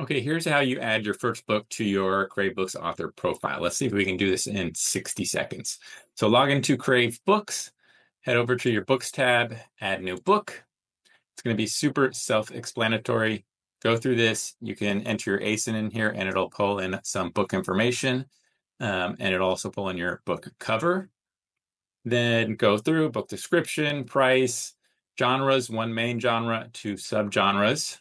Okay, here's how you add your first book to your CraveBooks author profile. Let's see if we can do this in 60 seconds. So log into CraveBooks, head over to your Books tab, add new book. It's going to be super self-explanatory. Go through this. You can enter your ASIN in here and it'll pull in some book information, and it'll also pull in your book cover. Then go through book description, price, genres, one main genre, two subgenres.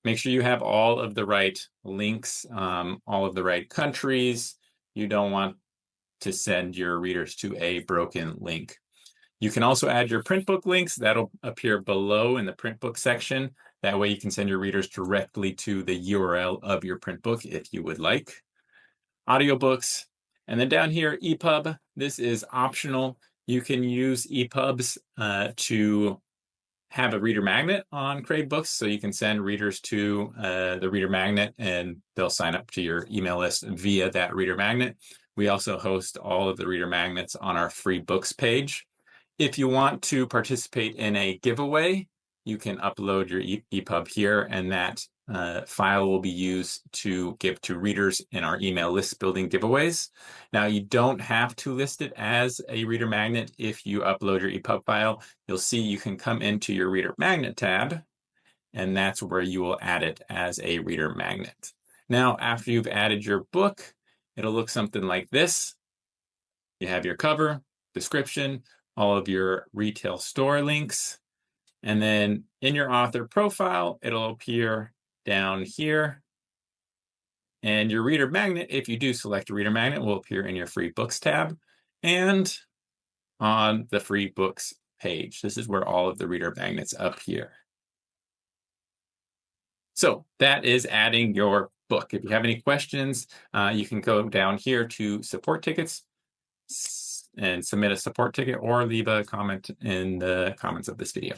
Make sure you have all of the right links, all of the right countries. You don't want to send your readers to a broken link. You can also add your print book links. That'll appear below in the print book section. That way you can send your readers directly to the URL of your print book if you would like. Audiobooks. And then down here, EPUB. This is optional. You can use EPUBs to have a reader magnet on CraveBooks, so you can send readers to the reader magnet and they'll sign up to your email list via that reader magnet. We also host all of the reader magnets on our free books page. If you want to participate in a giveaway, you can upload your EPUB here, and that file will be used to give to readers in our email list building giveaways. Now, you don't have to list it as a reader magnet. If you upload your EPUB file, you'll see you can come into your reader magnet tab, and that's where you will add it as a reader magnet. Now, after you've added your book, it'll look something like this. You have your cover, description, all of your retail store links, and then in your author profile, it'll appear down here. And your reader magnet, if you do select a reader magnet, will appear in your free books tab and on the free books page. This is where all of the reader magnets appear. So that is adding your book. If you have any questions, you can go down here to support tickets and submit a support ticket or leave a comment in the comments of this video.